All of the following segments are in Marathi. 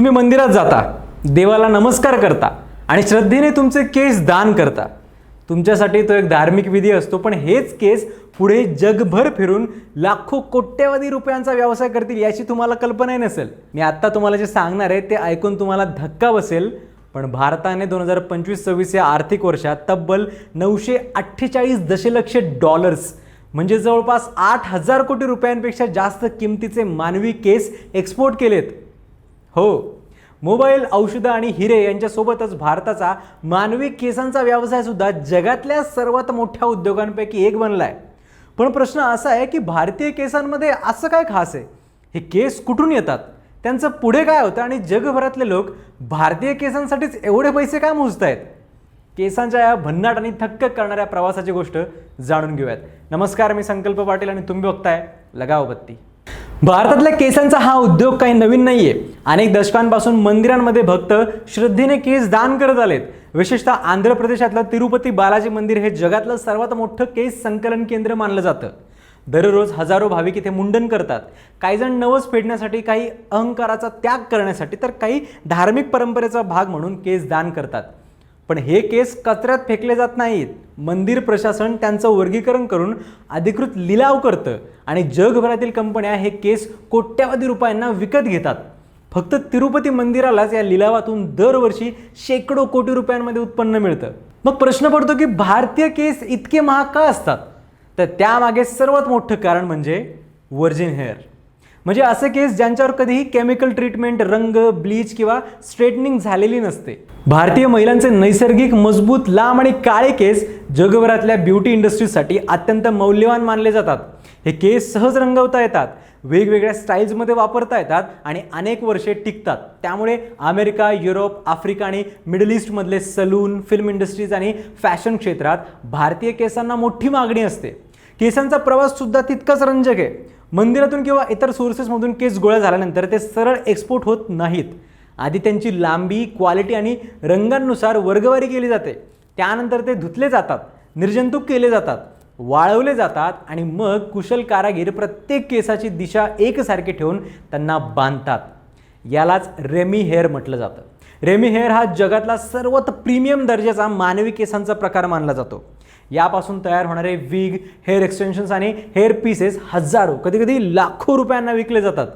तुम्ही मंदिरात जाता, देवाला नमस्कार करता आणि श्रद्धेने तुमचे केस दान करता. तुमच्यासाठी तो एक धार्मिक विधी असतो, पण हेच केस पुढे जगभर फिरून लाखो कोट्यवधी रुपयांचा व्यवसाय करतील याची तुम्हाला कल्पनाही नसेल. मी आत्ता तुम्हाला जे सांगणार आहे ते ऐकून तुम्हाला धक्का बसेल, पण भारताने 2025-26 या आर्थिक वर्षात तब्बल 948 दशलक्ष डॉलर्स म्हणजे जवळपास 8,000 कोटी रुपयांपेक्षा जास्त किमतीचे मानवी केस एक्सपोर्ट केलेत. हो, मोबाईल, औषधं आणि हिरे यांच्यासोबतच भारताचा मानवी केसांचा व्यवसाय सुद्धा जगातल्या सर्वात मोठ्या उद्योगांपैकी एक बनला आहे. पण प्रश्न असा आहे की भारतीय केसांमध्ये असं काय खास आहे? हे केस कुठून येतात, त्यांचं पुढे काय होतं आणि जगभरातले लोक भारतीय केसांसाठीच एवढे पैसे काय मोजतायत? केसांच्या या भन्नाट आणि थक्क करणाऱ्या प्रवासाची गोष्ट जाणून घेऊयात. नमस्कार, मी संकल्प पाटील आणि तुम्ही बघताय लगाव बत्ती. भारतातल्या केसांचा हा उद्योग काही नवीन नाहीये. अनेक दशकांपासून मंदिरांमध्ये भक्त श्रद्धेने केस दान करत आलेत. विशेषतः आंध्र प्रदेशातलं तिरुपती बालाजी मंदिर हे जगातलं सर्वात मोठं केस संकलन केंद्र मानलं जातं. दररोज हजारो भाविक इथे मुंडन करतात. काही जण नवस फेडण्यासाठी, काही अहंकाराचा त्याग करण्यासाठी, तर काही धार्मिक परंपरेचा भाग म्हणून केस दान करतात. पण हे केस कचऱ्यात फेकले जात नाहीत. मंदिर प्रशासन त्यांचं वर्गीकरण करून अधिकृत लिलाव करतं आणि जगभरातील कंपन्या हे केस कोट्यवधी रुपयांना विकत घेतात. फक्त तिरुपती मंदिरालाच या लिलावातून दरवर्षी शेकडो कोटी रुपयांमध्ये उत्पन्न मिळतं. मग प्रश्न पडतो की भारतीय केस इतके महाग का असतात? तर त्यामागे सर्वात मोठं कारण म्हणजे व्हर्जिन हेअर. म्हणजे असे केस ज्यांच्यावर कधीही केमिकल ट्रीटमेंट, रंग, ब्लीच किंवा स्ट्रेटनिंग झालेली नसते. भारतीय महिलांचे नैसर्गिक, मजबूत, लांब आणि काळे केस जगभरातल्या ब्युटी इंडस्ट्रीसाठी अत्यंत मौल्यवान मानले जातात. हे केस सहज रंगवता येतात, वेगवेगळ्या स्टाईल्समध्ये वापरता येतात आणि अनेक वर्षे टिकतात. त्यामुळे अमेरिका, युरोप, आफ्रिका आणि मिडल ईस्टमधले सलून, फिल्म इंडस्ट्रीज आणि फॅशन क्षेत्रात भारतीय केसांना मोठी मागणी असते. केसांचा प्रवास सुद्धा तितकाच रंजक आहे. मंदिरातून किंवा इतर सोर्सेसमधून केस गोळा झाल्यानंतर ते सरळ एक्सपोर्ट होत नाहीत. आधी त्यांची लांबी, क्वालिटी आणि रंगांनुसार वर्गवारी केली जाते. त्यानंतर ते धुतले जातात, निर्जंतुक केले जातात, वाळवले जातात आणि मग कुशल कारागीर प्रत्येक केसाची दिशा एकसारखी ठेवून त्यांना बांधतात. यालाच रेमी हेअर म्हटलं जातं. रेमी हेअर हा जगातला सर्वात प्रीमियम दर्जाचा मानवी केसांचा प्रकार मानला जातो. यापासून तयार होणारे विग, हेअर एक्सटेन्शन्स आणि हेअर पीसेस हजारो, कधीकधी लाखो रुपयांना विकले जातात.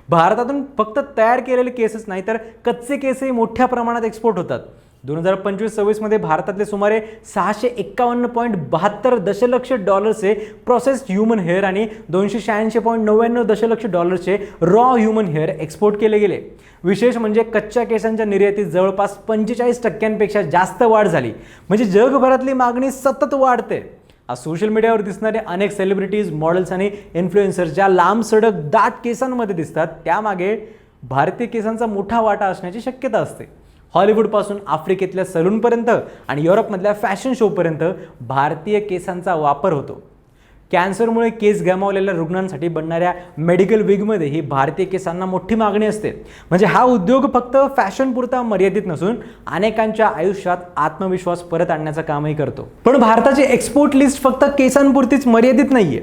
भारतातून फक्त तयार केलेले केसच नाही तर कच्चे केसही मोठ्या प्रमाणात एक्सपोर्ट होतात. 2025-26 मध्ये भारतातले सुमारे 651.72 दशलक्ष डॉलर्सचे प्रोसेस्ड ह्युमन हेअर आणि 286.99 दशलक्ष डॉलर्सचे रॉ ह्युमन हेअर एक्सपोर्ट केले गेले. विशेष म्हणजे कच्च्या केसांच्या निर्यातीत जवळपास 45% जास्त वाढ झाली. म्हणजे जगभरातली मागणी सतत वाढते. आज सोशल मीडियावर दिसणारे अनेक सेलिब्रिटीज, मॉडेल्स आणि इन्फ्लुएन्सर्स ज्या लांब सडक दाट केसांमध्ये दिसतात त्यामागे भारतीय केसांचा मोठा वाटा असण्याची शक्यता असते. हॉलिवूडपासून आफ्रिकेतल्या सलूनपर्यंत आणि युरोपमधल्या फॅशन शोपर्यंत भारतीय केसांचा वापर होतो. कॅन्सरमुळे केस गमावलेल्या रुग्णांसाठी बनणाऱ्या मेडिकल विगमध्ये ही भारतीय केसांना मोठी मागणी असते. म्हणजे हा उद्योग फक्त फॅशनपुरता मर्यादित नसून अनेकांच्या आयुष्यात आत्मविश्वास परत आणण्याचं कामही करतो. पण भारताची एक्सपोर्ट लिस्ट फक्त केसांपुरतीच मर्यादित नाहीये.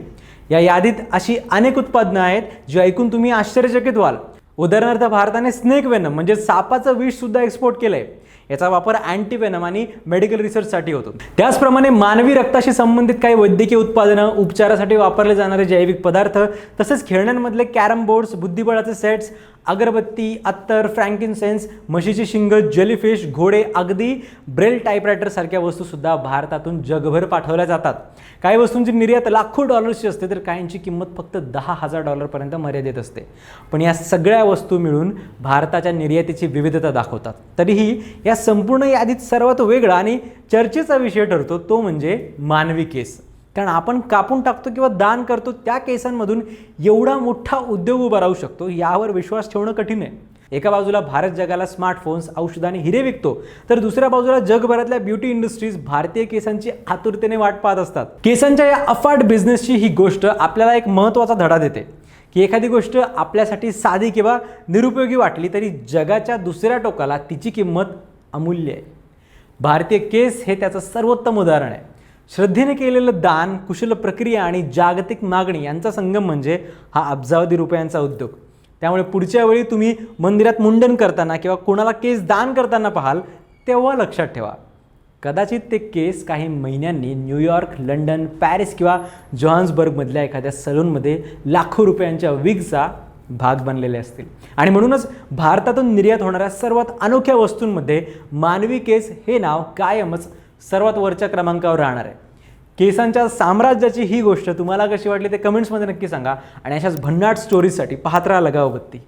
या यादीत अशी अनेक उत्पादनं आहेत जी ऐकून तुम्ही आश्चर्यचकित व्हाल. उदाहरणार्थ भारताने स्नेक वेनम म्हणजे सापाचं विष सुद्धा एक्सपोर्ट केलंय. याचा वापर अँटीवेनम आणि मेडिकल रिसर्चसाठी होतो. त्याचप्रमाणे मानवी रक्ताशी संबंधित काही वैद्यकीय उत्पादनं, उपचारासाठी वापरले जाणारे जैविक पदार्थ, तसेच खेळण्यांमधले कॅरम बोर्ड्स, बुद्धिबळाचे सेट्स, अगरबत्ती, अत्तर, फ्रँकिनसेन्स, म्हशीची शिंग, जेलीफिश, घोडे, अगदी ब्रेल टाईपरायटर सारख्या वस्तू सुद्धा भारतातून जगभर पाठवल्या जातात. काही वस्तूंची निर्यात लाखो डॉलर्सची असते तर काहींची किंमत फक्त $10,000 पर्यंत मर्यादित असते. पण या सगळ्या वस्तू मिळून भारताच्या निर्यातीची विविधता दाखवतात. तरीही या संपूर्ण यादीत सर्वात वेगळा आणि चर्चेचा विषय ठरतो तो म्हणजे मानवी केस. कारण आपण कापून टाकतो किंवा दान करतो त्या केसांमधून एवढा मोठा उद्योग उभा राहू शकतो यावर विश्वास ठेवणं कठीण आहे. एका बाजूला भारत जगाला स्मार्टफोन्स, औषधं आणि हिरे विकतो, तर दुसऱ्या बाजूला जगभरातल्या ब्युटी इंडस्ट्रीज भारतीय केसांची आतुरतेने वाट पाहत असतात. केसांच्या या अफाट बिझनेसची ही गोष्ट आपल्याला एक महत्त्वाचा धडा देते की एखादी गोष्ट आपल्यासाठी साधी किंवा निरुपयोगी वाटली तरी जगाच्या दुसऱ्या टोकाला तिची किंमत अमूल्य आहे. भारतीय केस हे त्याचं सर्वोत्तम उदाहरण आहे. श्रद्धेने केलेलं दान, कुशल प्रक्रिया आणि जागतिक मागणी यांचा संगम म्हणजे हा अब्जावधी रुपयांचा उद्योग. त्यामुळे पुढच्या वेळी तुम्ही मंदिरात मुंडन करताना किंवा कोणाला केस दान करताना पाहाल तेव्हा लक्षात ठेवा, कदाचित ते केस काही महिन्यांनी न्यूयॉर्क, लंडन, पॅरिस किंवा जोहान्सबर्गमधल्या एखाद्या सलूनमध्ये लाखो रुपयांच्या विगचा भाग बनलेले असतील. आणि म्हणूनच भारतातून निर्यात होणाऱ्या सर्वात अनोख्या वस्तूंमध्ये मानवी केस हे नाव कायमच सर्वात वरच्या क्रमांकावर राहणार आहे. केसांच्या साम्राज्याची ही गोष्ट तुम्हाला कशी वाटली ते कमेंट्समध्ये नक्की सांगा आणि अशाच भन्नाट स्टोरीजसाठी पाहत राहा लगावबत्ती.